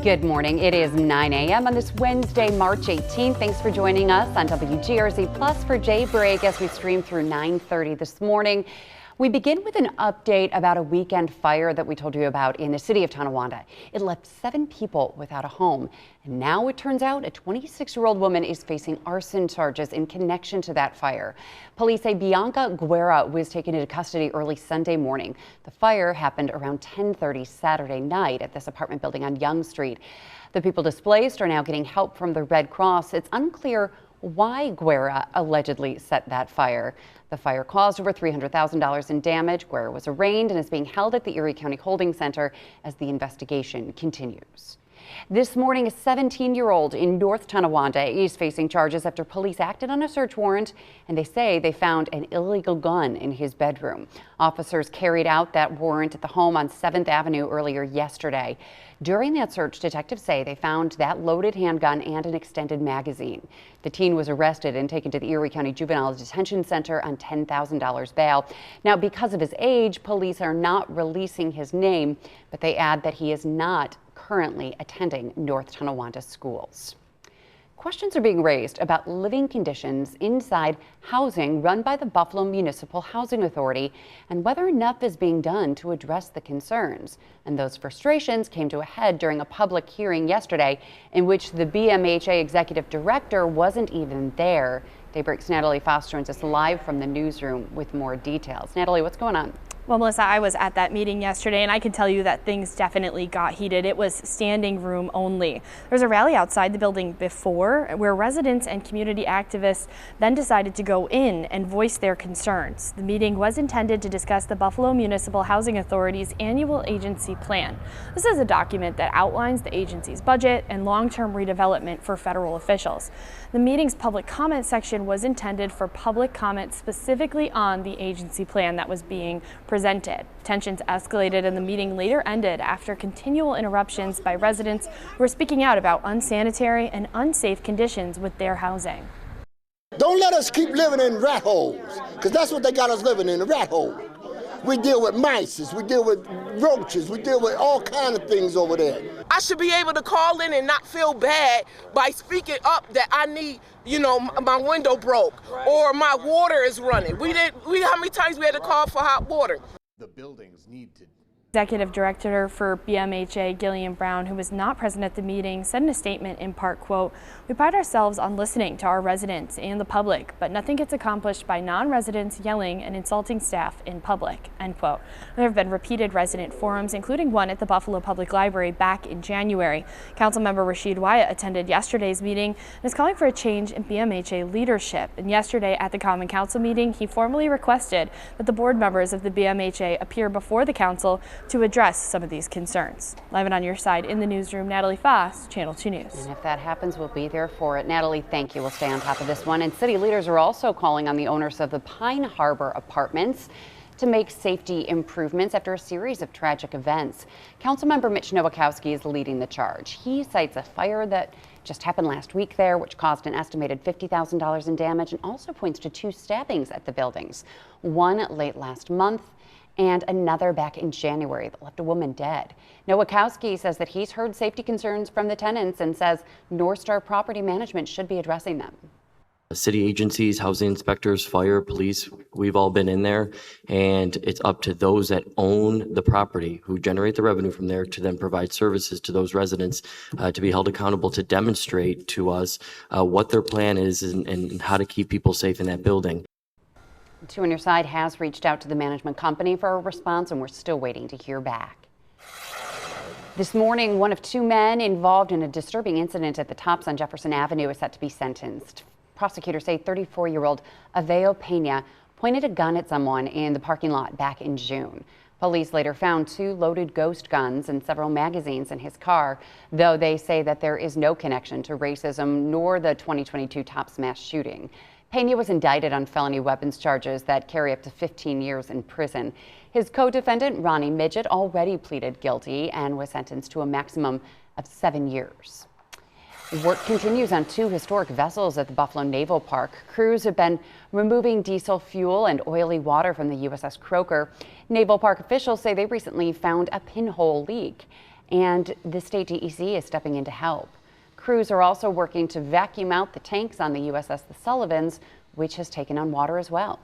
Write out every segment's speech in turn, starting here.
Good morning. It is 9 a.m. on this Wednesday, March 18th. Thanks for joining us on WGRZ Plus for Daybreak as we stream through 9:30 this morning. We begin with an update about a weekend fire that we told you about in the city of Tonawanda. It left 7 people without a home. And now it turns out a 26-year-old woman is facing arson charges in connection to that fire. Police say Bianca Guerra was taken into custody early Sunday morning. The fire happened around 10:30 Saturday night at this apartment building on Young Street. The people displaced are now getting help from the Red Cross. It's unclear why Guerra allegedly set that fire. The fire caused over $300,000 in damage. Guerra was arraigned and is being held at the Erie County Holding Center as the investigation continues. This morning, a 17-year-old in North Tonawanda is facing charges after police acted on a search warrant, and they say they found an illegal gun in his bedroom. Officers carried out that warrant at the home on 7th Avenue earlier yesterday. During that search, detectives say they found that loaded handgun and an extended magazine. The teen was arrested and taken to the Erie County Juvenile Detention Center on $10,000 bail. Now, because of his age, police are not releasing his name, but they add that he is not currently attending North Tonawanda schools. Questions are being raised about living conditions inside housing run by the Buffalo Municipal Housing Authority and whether enough is being done to address the concerns. And those frustrations came to a head during a public hearing yesterday in which the BMHA executive director wasn't even there. Daybreak's Natalie Foster joins us live from the newsroom with more details. Natalie, what's going on? Well, Melissa, I was at that meeting yesterday, and I can tell you that things definitely got heated. It was standing room only. There was a rally outside the building before where residents and community activists then decided to go in and voice their concerns. The meeting was intended to discuss the Buffalo Municipal Housing Authority's annual agency plan. This is a document that outlines the agency's budget and long-term redevelopment for federal officials. The meeting's public comment section was intended for public comment specifically on the agency plan that was being presented. Tensions escalated and the meeting later ended after continual interruptions by residents who were speaking out about unsanitary and unsafe conditions with their housing. Don't let us keep living in rat holes, because that's what they got us living in, a rat hole. We deal with mice, we deal with roaches, we deal with all kinds of things over there. I should be able to call in and not feel bad by speaking up that I need, my window broke or my water is running. How many times we had to call for hot water? The buildings need to. Executive Director for BMHA, Gillian Brown, who was not present at the meeting, said in a statement in part, quote, "We pride ourselves on listening to our residents and the public, but nothing gets accomplished by non-residents yelling and insulting staff in public," end quote. There have been repeated resident forums, including one at the Buffalo Public Library back in January. Councilmember Rashid Wyatt attended yesterday's meeting and is calling for a change in BMHA leadership. And yesterday at the Common Council meeting, he formally requested that the board members of the BMHA appear before the council to address some of these concerns. Live and on your side in the newsroom, Natalie Foss, Channel 2 News. And if that happens, we'll be there for it. Natalie, thank you. We'll stay on top of this one. And city leaders are also calling on the owners of the Pine Harbor apartments to make safety improvements after a series of tragic events. Councilmember Mitch Nowakowski is leading the charge. He cites a fire that just happened last week there, which caused an estimated $50,000 in damage, and also points to 2 stabbings at the buildings. One late last month and another back in January that left a woman dead. Nowakowski says that he's heard safety concerns from the tenants and says North Star Property Management should be addressing them. City agencies, housing inspectors, fire, police, we've all been in there, and it's up to those that own the property, who generate the revenue from there, to then provide services to those residents, to be held accountable to demonstrate to us what their plan is and how to keep people safe in that building. 2 on Your Side has reached out to the management company for a response, and we're still waiting to hear back. This morning, one of 2 men involved in a disturbing incident at the Tops on Jefferson Avenue is set to be sentenced. Prosecutors say 34-year-old Aveo Pena pointed a gun at someone in the parking lot back in June. Police later found 2 loaded ghost guns and several magazines in his car, though they say that there is no connection to racism nor the 2022 Tops mass shooting. Pena was indicted on felony weapons charges that carry up to 15 years in prison. His co-defendant, Ronnie Midget, already pleaded guilty and was sentenced to a maximum of 7 years. Work continues on 2 historic vessels at the Buffalo Naval Park. Crews have been removing diesel fuel and oily water from the USS Croker. Naval Park officials say they recently found a pinhole leak. and the state DEC is stepping in to help. Crews are also working to vacuum out the tanks on the USS the Sullivans, which has taken on water as well.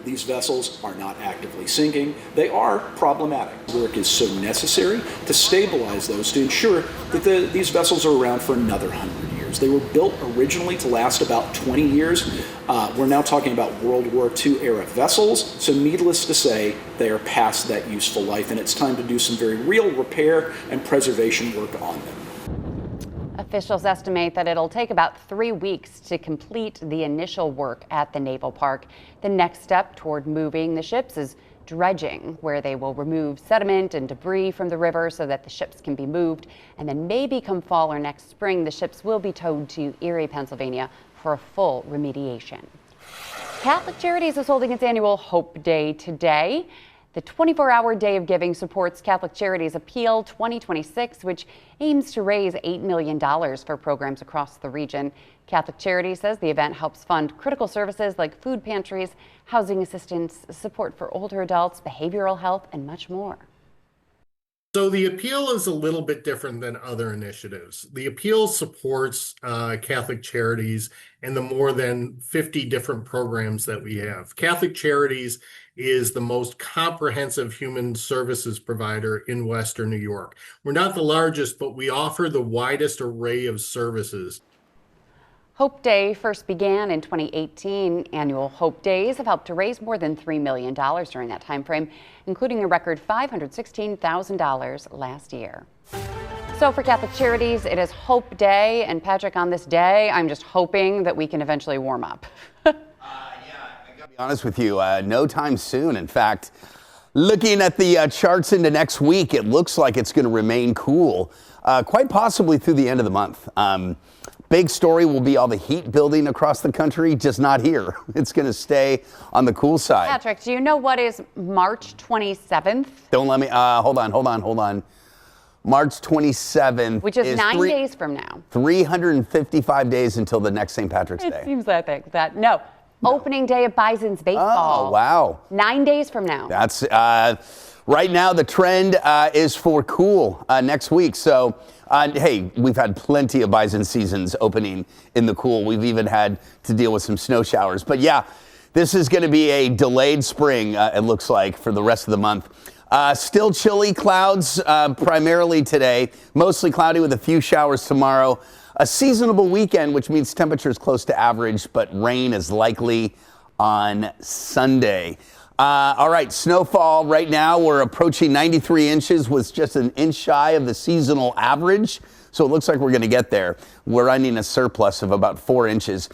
These vessels are not actively sinking. They are problematic. Work is so necessary to stabilize those, to ensure that these vessels are around for another 100 years. They were built originally to last about 20 years. We're now talking about World War II era vessels, so needless to say, they are past that useful life, and it's time to do some very real repair and preservation work on them. Officials estimate that it'll take about 3 weeks to complete the initial work at the Naval Park. The next step toward moving the ships is dredging, where they will remove sediment and debris from the river so that the ships can be moved. And then maybe come fall or next spring, the ships will be towed to Erie, Pennsylvania for a full remediation. Catholic Charities is holding its annual Hope Day today. The 24-hour Day of Giving supports Catholic Charities Appeal 2026, which aims to raise $8 million for programs across the region. Catholic Charities says the event helps fund critical services like food pantries, housing assistance, support for older adults, behavioral health, and much more. So the appeal is a little bit different than other initiatives. The appeal supports Catholic Charities and the more than 50 different programs that we have. Catholic Charities is the most comprehensive human services provider in Western New York. We're not the largest, but we offer the widest array of services. Hope Day first began in 2018. Annual Hope Days have helped to raise more than $3 million during that time frame, including a record $516,000 last year. So for Catholic Charities, it is Hope Day. And Patrick, on this day, I'm just hoping that we can eventually warm up. Yeah, I gotta be honest with you, no time soon. In fact, looking at the charts into next week, it looks like it's going to remain cool, quite possibly through the end of the month. Big story will be all the heat building across the country, just not here. It's going to stay on the cool side. Patrick, do you know what is March 27th? Don't let me, hold on. March 27th. Which is 9 days from now. 355 days until the next St. Patrick's Day. It seems that. No. Opening day of Bison's baseball. Oh, wow. 9 days from now. That's, right now the trend is for cool next week. So, hey, we've had plenty of bison seasons opening in the cool. We've even had to deal with some snow showers. But yeah, this is going to be a delayed spring, it looks like, for the rest of the month. Still chilly clouds primarily today. Mostly cloudy with a few showers tomorrow. A seasonable weekend, which means temperatures close to average, but rain is likely on Sunday. All right, snowfall right now, we're approaching 93 inches, was just an inch shy of the seasonal average. So it looks like we're going to get there. We're running a surplus of about 4 inches.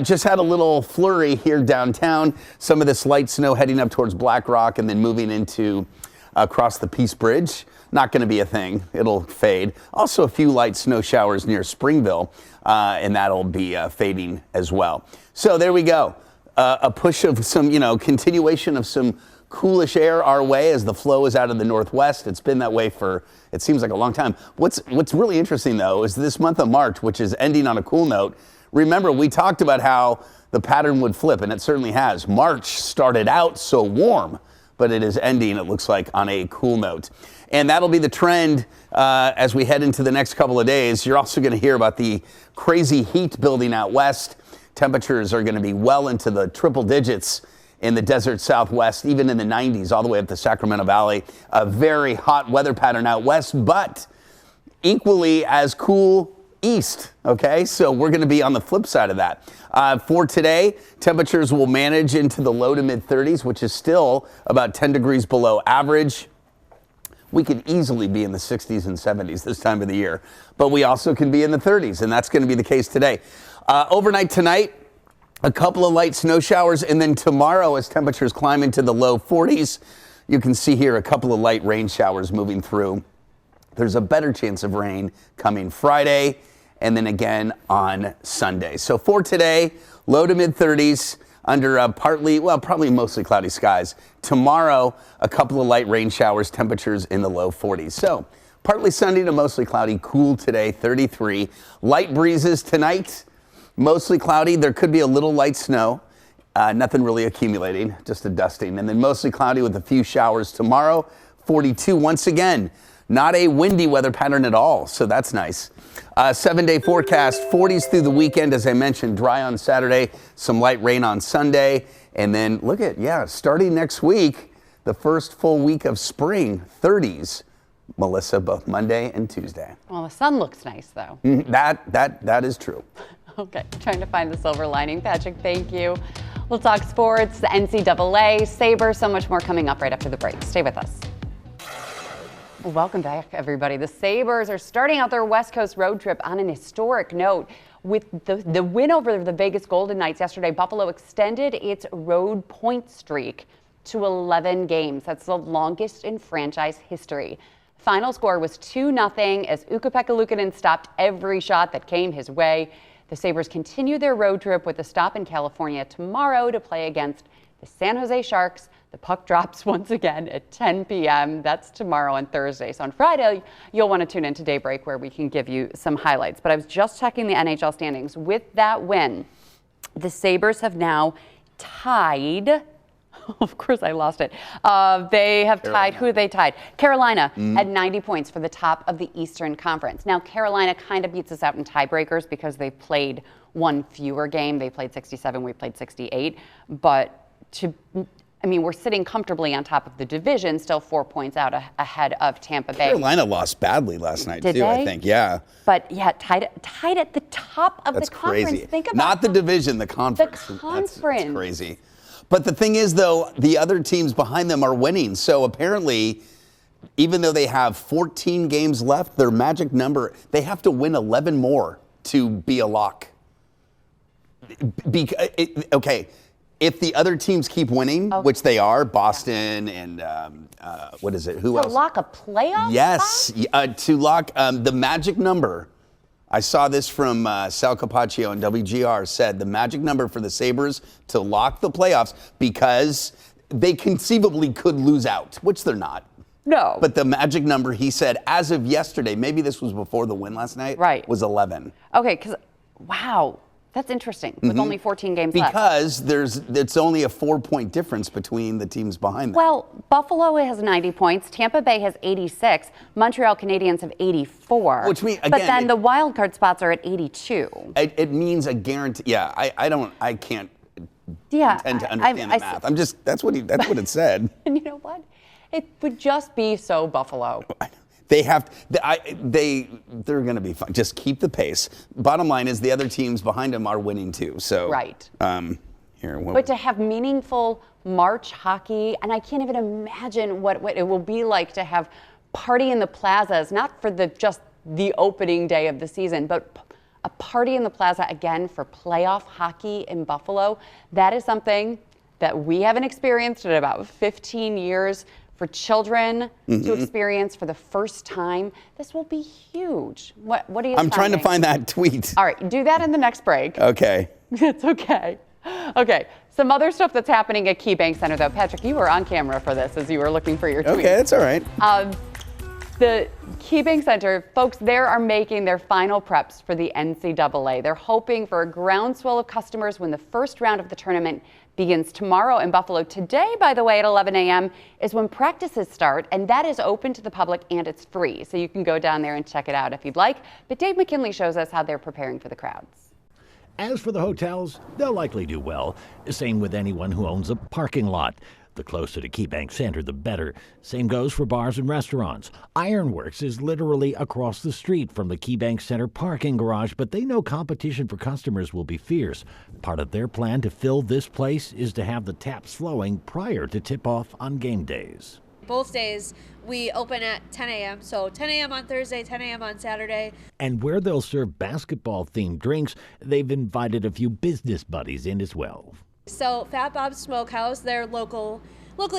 Just had a little flurry here downtown. Some of this light snow heading up towards Black Rock and then moving into across the Peace Bridge. Not going to be a thing. It'll fade. Also a few light snow showers near Springville, and that'll be fading as well. So there we go. A push of some, continuation of some coolish air our way as the flow is out of the northwest. It's been that way for, it seems like a long time. What's really interesting, though, is this month of March, which is ending on a cool note. Remember, we talked about how the pattern would flip, and it certainly has. March started out so warm, but it is ending, it looks like, on a cool note. And that'll be the trend as we head into the next couple of days. You're also going to hear about the crazy heat building out west. Temperatures are going to be well into the triple digits in the desert Southwest, even in the 90s, all the way up to Sacramento Valley. A very hot weather pattern out west, but equally as cool east, okay? So we're going to be on the flip side of that. For today, temperatures will manage into the low to mid 30s, which is still about 10 degrees below average. We could easily be in the 60s and 70s this time of the year, but we also can be in the 30s, and that's going to be the case today. Overnight tonight, a couple of light snow showers, and then tomorrow as temperatures climb into the low 40s, you can see here a couple of light rain showers moving through. There's a better chance of rain coming Friday and then again on Sunday. So for today, low to mid 30s under probably mostly cloudy skies. Tomorrow, a couple of light rain showers, temperatures in the low 40s. So partly sunny to mostly cloudy, cool today, 33. Light breezes tonight. Mostly cloudy. There could be a little light snow. Nothing really accumulating, just a dusting. And then mostly cloudy with a few showers tomorrow. 42 once again. not a windy weather pattern at all, so that's nice. 7-day forecast, 40s through the weekend, as I mentioned, dry on Saturday, some light rain on Sunday, and then look at, starting next week, the first full week of spring, 30s, Melissa, both Monday and Tuesday. Well, the sun looks nice, though. That is true. Okay, trying to find the silver lining. Patrick, thank you. We'll talk sports, the NCAA, Sabres, so much more coming up right after the break. Stay with us. Welcome back, everybody. The Sabres are starting out their West Coast road trip on an historic note. With the win over the Vegas Golden Knights yesterday, Buffalo extended its road point streak to 11 games. That's the longest in franchise history. Final score was 2-0 as Ukko-Pekka Luukkonen stopped every shot that came his way. The Sabres continue their road trip with a stop in California tomorrow to play against the San Jose Sharks. The puck drops once again at 10 p.m. That's tomorrow and Thursday. So on Friday, you'll want to tune into Daybreak where we can give you some highlights. But I was just checking the NHL standings. With that win, the Sabres have now tied. Of course, I lost it. They have tied. Who they tied? Carolina at 90 points for the top of the Eastern Conference. Now, Carolina kind of beats us out in tiebreakers because they played one fewer game. They played 67. We played 68. But we're sitting comfortably on top of the division, still 4 points out ahead of Tampa Bay. Carolina lost badly last night, Did too, they? I think. Yeah. But yeah, tied at the top of That's the conference. crazy. Think about Not the division, the conference. The conference. That's crazy. But the thing is, though, the other teams behind them are winning. So apparently, even though they have 14 games left, their magic number, they have to win 11 more to be a lock. Okay. If the other teams keep winning, which they are, Boston and what is it? Who else? To lock a playoff Yes, spot? To lock the magic number. I saw this from Sal Capaccio and WGR said the magic number for the Sabres to lock the playoffs because they conceivably could lose out, which they're not. No. But the magic number, he said, as of yesterday, maybe this was before the win last night, was 11. Okay, because, wow. That's interesting, with only 14 games left. Because it's only a 4-point difference between the teams behind them. Well, Buffalo has 90 points. Tampa Bay has 86. Montreal Canadiens have 84. Which means, again, but then the wild card spots are at 82. It means a guarantee. Yeah, I can't tend to understand the math. That's what it said. And you know what? It would just be so Buffalo. They have, they're going to be fine. Just keep the pace. Bottom line is the other teams behind them are winning too. So right. But to have meaningful March hockey, and I can't even imagine what it will be like to have party in the plazas, not for just the opening day of the season, but a party in the plaza again for playoff hockey in Buffalo. That is something that we haven't experienced in about 15 years. For children to experience for the first time, this will be huge. What are you I'm trying to find that tweet. All right, do that in the next break. Okay. It's okay. Okay, some other stuff that's happening at KeyBank Center, though. Patrick, you were on camera for this as you were looking for your tweet. Okay, that's all right. The KeyBank Center, folks, there are making their final preps for the NCAA. They're hoping for a groundswell of customers when the first round of the tournament begins tomorrow in Buffalo. Today, by the way, at 11 a.m. is when practices start, and that is open to the public and it's free. So you can go down there and check it out if you'd like. But Dave McKinley shows us how they're preparing for the crowds. As for the hotels, they'll likely do well. Same with anyone who owns a parking lot. The closer to KeyBank Center, the better. Same goes for bars and restaurants. Ironworks is literally across the street from the KeyBank Center parking garage, but they know competition for customers will be fierce. Part of their plan to fill this place is to have the taps flowing prior to tip-off on game days. Both days we open at 10 a.m., so 10 a.m. on Thursday, 10 a.m. on Saturday. And where they'll serve basketball-themed drinks, they've invited a few business buddies in as well. So Fat Bob's Smokehouse, they're locally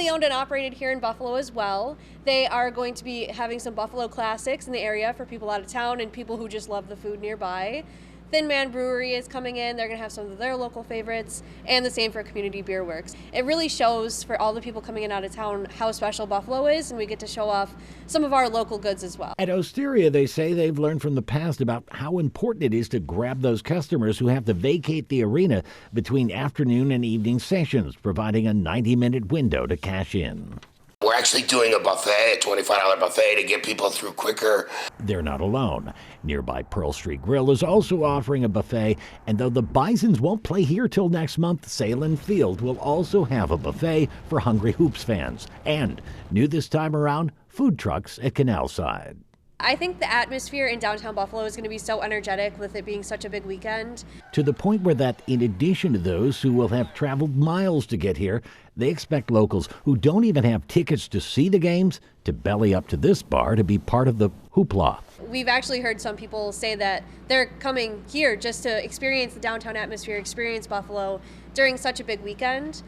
owned and operated here in Buffalo as well. They are going to be having some Buffalo classics in the area for people out of town and people who just love the food nearby. Thin Man Brewery is coming in. They're going to have some of their local favorites, and the same for Community Beer Works. It really shows for all the people coming in out of town how special Buffalo is, and we get to show off some of our local goods as well. At Osteria, they say they've learned from the past about how important it is to grab those customers who have to vacate the arena between afternoon and evening sessions, providing a 90-minute window to cash in. We're actually doing a buffet, a $25 buffet to get people through quicker. They're not alone. Nearby Pearl Street Grill is also offering a buffet, and though the Bisons won't play here till next month, Salem Field will also have a buffet for hungry Hoops fans. And, new this time around, food trucks at Canal Side. I think the atmosphere in downtown Buffalo is going to be so energetic with it being such a big weekend. To the point where that, in addition to those who will have traveled miles to get here, they expect locals who don't even have tickets to see the games to belly up to this bar to be part of the hoopla. We've actually heard some people say that they're coming here just to experience the downtown atmosphere, experience Buffalo during such a big weekend.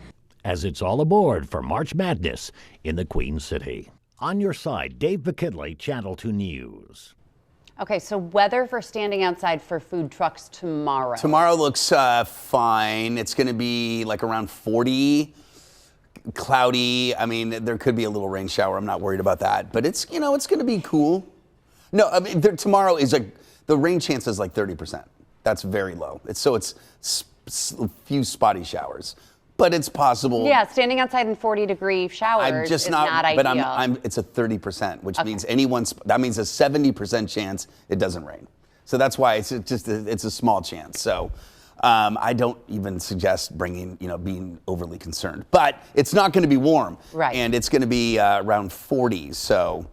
As it's all aboard for March Madness in the Queen City. On your side, Dave McKinley, Channel 2 News. Okay, so weather for standing outside for food trucks tomorrow. Tomorrow looks fine. It's going to be like around 40, cloudy. I mean, there could be a little rain shower. I'm not worried about that. But it's, it's going to be cool. No, I mean, tomorrow is the rain chance is like 30%. That's very low. It's a few spotty showers. But it's possible. Yeah, standing outside in 40-degree showers is not ideal. But it's a 30%, which means that means a 70% chance it doesn't rain. So that's why it's a small chance. So I don't even suggest being overly concerned. But it's not going to be warm. Right. And it's going to be around 40. So.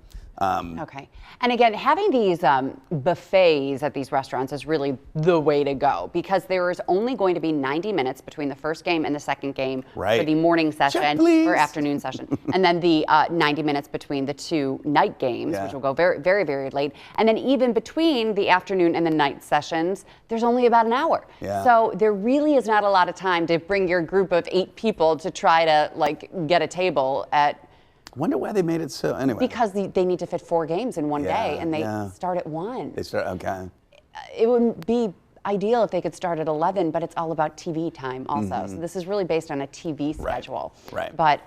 Okay. And again, having these buffets at these restaurants is really the way to go, because there is only going to be 90 minutes between the first game and the second game for the morning session or afternoon session. And then the 90 minutes between the two night games, which will go very, very, very late. And then even between the afternoon and the night sessions, there's only about an hour. Yeah. So there really is not a lot of time to bring your group of 8 people to try to get a table at. I wonder why they made it so, anyway. Because they need to fit 4 games in one day, and they start at 1. They start, okay. It would be ideal if they could start at 11, but it's all about TV time also. So this is really based on a TV schedule. Right. But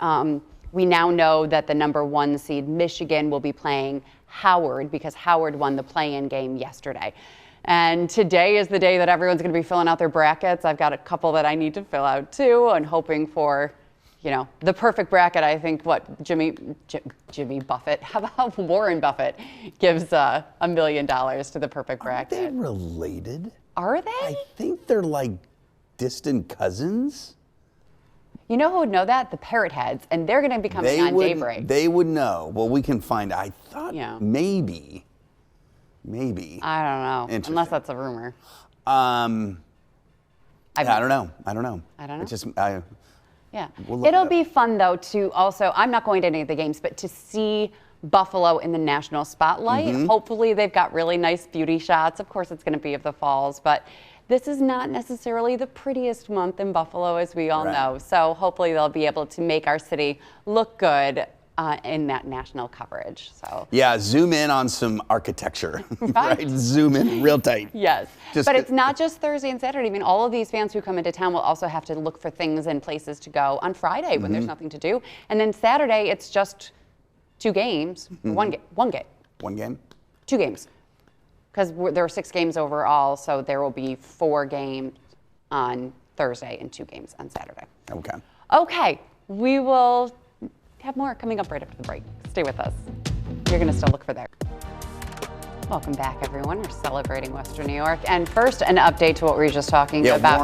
we now know that the number 1 seed, Michigan, will be playing Howard, because Howard won the play-in game yesterday. And today is the day that everyone's going to be filling out their brackets. I've got a couple that I need to fill out too, and hoping for the perfect bracket. I think Jimmy Buffett, how about Warren Buffett gives $1 million to the perfect bracket. Are they related? Are they? I think they're like distant cousins. You know who would know that? The Parrot Heads, and they're going to be coming on Daybreak. They would know. Well, we can find. I thought maybe. I don't know, unless that's a rumor. I don't know. It's just. Yeah. It'll be fun, though, to also, I'm not going to any of the games, but to see Buffalo in the national spotlight. Hopefully they've got really nice beauty shots. Of course, it's going to be of the falls, but this is not necessarily the prettiest month in Buffalo, as we all know. So hopefully they'll be able to make our city look good in that national coverage. So yeah, zoom in on some architecture, right? Zoom in real tight. Yes, but it's not just Thursday and Saturday. I mean, all of these fans who come into town will also have to look for things and places to go on Friday when there's nothing to do. And then Saturday, it's just 2 games, one game. 1 game? 2 games, because there are 6 games overall, so there will be 4 games on Thursday and 2 games on Saturday. Okay. Okay, we will have more coming up right after the break. Stay with us. You're going to still look for that. Welcome back, everyone. We're celebrating Western New York. And first, an update to what we were just talking about.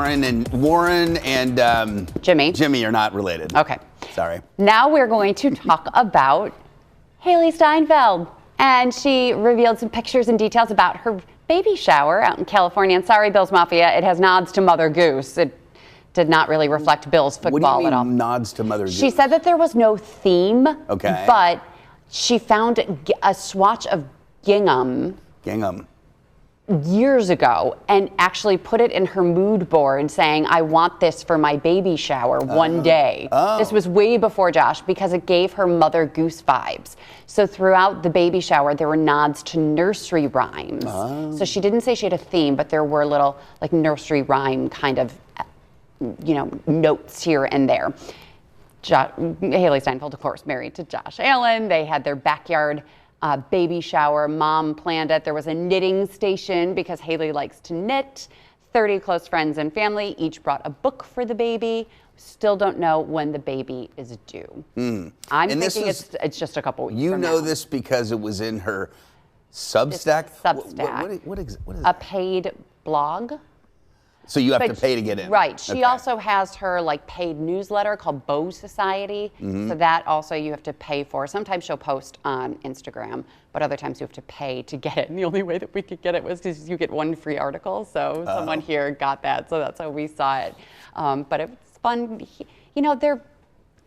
Warren and Jimmy are not related. Okay. Sorry. Now we're going to talk about Haley Steinfeld. And she revealed some pictures and details about her baby shower out in California. And sorry, Bills Mafia, it has nods to Mother Goose. It did not really reflect Bills football at all. Nods to Mother Goose? She said that there was no theme, but she found a swatch of gingham years ago and actually put it in her mood board saying, I want this for my baby shower one day. This was way before Josh, because it gave her Mother Goose vibes. So throughout the baby shower, there were nods to nursery rhymes. So she didn't say she had a theme, but there were little nursery rhyme kind of notes here and there. Haley Steinfeld, of course, married to Josh Allen. They had their backyard baby shower. Mom planned it. There was a knitting station because Haley likes to knit. 30 close friends and family each brought a book for the baby. Still don't know when the baby is due. I'm thinking it's just a couple weeks. You from know now. this because it was in her Substack? Substack. What is a that? paid blog. So you have to pay to get in. Right. She also has her like paid newsletter called Bow Society. So that also you have to pay for. Sometimes she'll post on Instagram, but other times you have to pay to get it. And the only way that we could get it was because you get one free article. So someone here got that. So that's how we saw it. But it was fun. You know, they're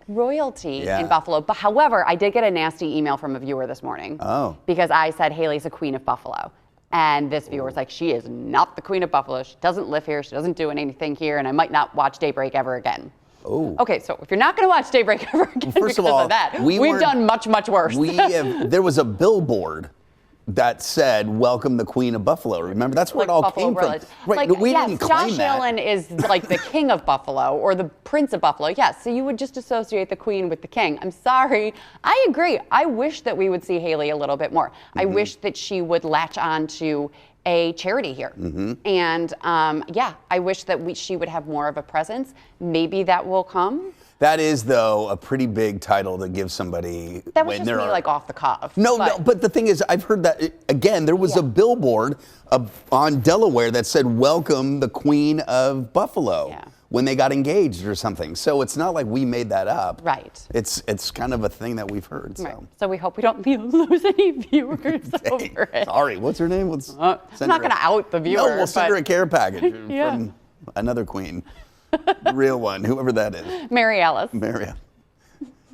royalty in Buffalo. But however, I did get a nasty email from a viewer this morning. Because I said Haley's a queen of Buffalo. And this viewer was like, she is not the queen of Buffalo. She doesn't live here. She doesn't do anything here. And I might not watch Daybreak ever again. Okay, so if you're not going to watch Daybreak ever again first of all, of that, we've done much, much worse. There was a billboard that said, "Welcome the Queen of Buffalo." Remember, that's where it all Buffalo came Village. from. Right, we didn't claim Josh that. Allen is like the king of Buffalo or the prince of Buffalo. Yes, so you would just associate the queen with the king. I'm sorry. I agree. I wish that we would see Haley a little bit more. I wish that she would latch on to a charity here. And I wish that she would have more of a presence. Maybe that will come. That is, though, a pretty big title to give somebody. That was just me, like, off the cuff. No, but the thing is, I've heard that, again, there was a billboard on Delaware that said, "Welcome the Queen of Buffalo," when they got engaged or something. So it's not like we made that up. Right. It's kind of a thing that we've heard. So, so we hope we don't lose any viewers over it. Sorry, what's her name? I'm not going to out the viewer. No, we'll send her a care package from another queen. The real one, whoever that is. Mary Alice. Mary Alice.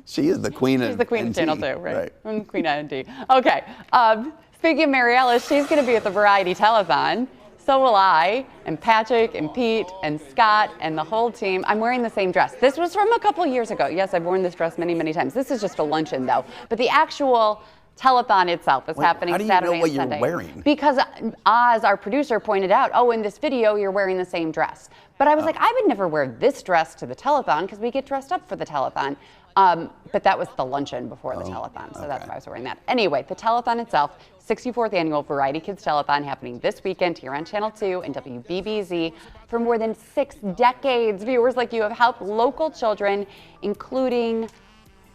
She is the queen of She's the queen NT, of Channel 2, right? Queen of NT. Okay. Speaking of Mary Alice, she's going to be at the Variety Telethon. So will I, and Patrick, and Pete, and Scott, and the whole team. I'm wearing the same dress. This was from a couple years ago. Yes, I've worn this dress many, many times. This is just a luncheon, though. But the actual telethon itself is happening Saturday and Sunday. How do you know what you're wearing? Because Oz, our producer, pointed out, in this video, you're wearing the same dress. But I was like, I would never wear this dress to the telethon because we get dressed up for the telethon. But that was the luncheon before the telethon, so that's why I was wearing that. Anyway, the telethon itself, 64th Annual Variety Kids Telethon, happening this weekend here on Channel 2 and WBBZ. For more than 6 decades, viewers like you have helped local children, including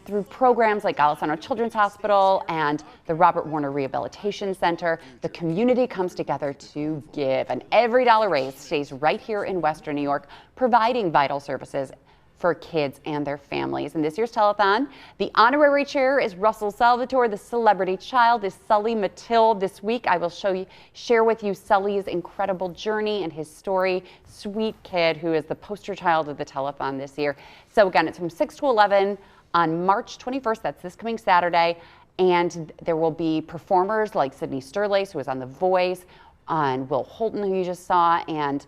through programs like Golisano Children's Hospital and the Robert Warner Rehabilitation Center. The community comes together to give, and every dollar raised stays right here in Western New York, providing vital services for kids and their families. And this year's telethon, the honorary chair is Russell Salvatore. The celebrity child is Sully Matilde. This week, I will share with you Sully's incredible journey and his story. Sweet kid who is the poster child of the telethon this year. So again, it's from 6 to 11 on March 21st. That's this coming Saturday. And there will be performers like Sydney Sterlace, who was on The Voice, and Will Holton, who you just saw, and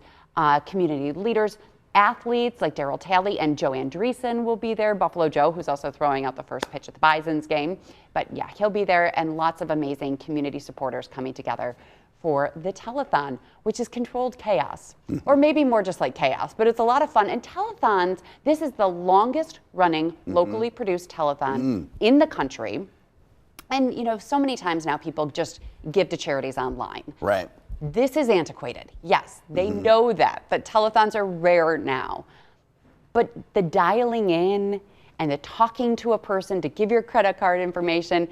community leaders. Athletes like Daryl Talley and Joe Andreessen will be there. Buffalo Joe, who's also throwing out the first pitch at the Bisons game. But yeah, he'll be there, and lots of amazing community supporters coming together for the telethon, which is controlled chaos, or maybe more just like chaos, but it's a lot of fun. And telethons, this is the longest running locally produced telethon in the country. And you know, so many times now people just give to charities online. Right. This is antiquated. Yes, they know that, but telethons are rare now. But the dialing in and the talking to a person to give your credit card information,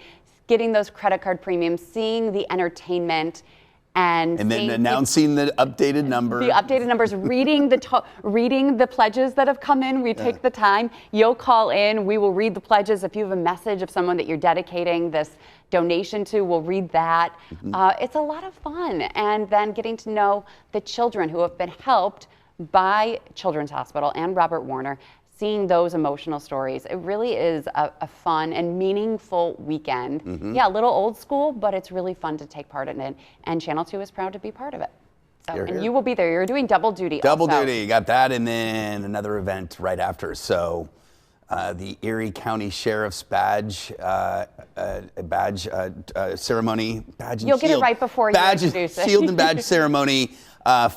getting those credit card premiums, seeing the entertainment, and then announcing the updated numbers. The updated numbers, reading the pledges that have come in. We take the time. You'll call in. We will read the pledges. If you have a message of someone that you're dedicating this donation to, we'll read that. It's a lot of fun. And then getting to know the children who have been helped by Children's Hospital and Robert Warner, seeing those emotional stories. It really is a fun and meaningful weekend. Yeah, a little old school, but it's really fun to take part in it. And Channel 2 is proud to be part of it. So, and you will be there. You're doing double duty. Double duty. Got that, and then another event right after. So the Erie County Sheriff's badge ceremony. Badge and You'll get shield. it right before you introduce it. Shield and badge ceremony.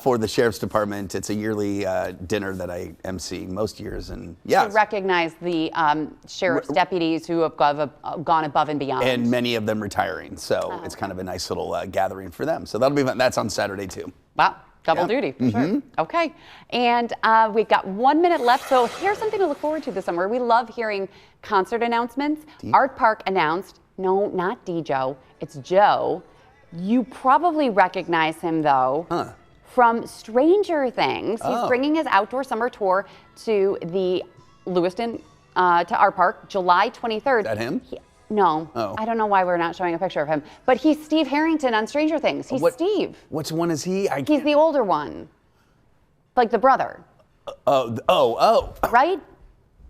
For the Sheriff's Department. It's a yearly dinner that I MC most years. And yeah. To recognize the sheriff's deputies who have gone above and beyond. And many of them retiring. So it's kind of a nice little gathering for them. So that'll be fun. That's on Saturday too. Wow. Double duty, for sure. Okay, and we've got 1 minute left, so here's something to look forward to this summer. We love hearing concert announcements. Art Park announced, no, not D-Joe, it's Joe. You probably recognize him, though, from Stranger Things. He's bringing his outdoor summer tour to the Lewiston, to Art Park, July 23rd. Is that him? No, I don't know why we're not showing a picture of him. But he's Steve Harrington on Stranger Things. He's Steve. Which one is he? He's the older one, like the brother. Right?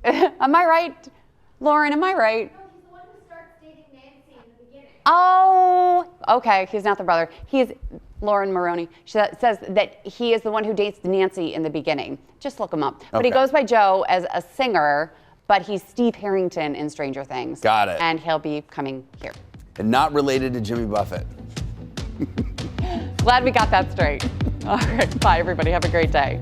Am I right, Lauren? Am I right? No, he's the one who starts dating Nancy in the beginning. Oh, okay. He's not the brother. He's Lauren Maroney. She says that he is the one who dates Nancy in the beginning. Just look him up. But he goes by Joe as a singer. But he's Steve Harrington in Stranger Things. Got it. And he'll be coming here. And not related to Jimmy Buffett. Glad we got that straight. All right, bye everybody. Have a great day.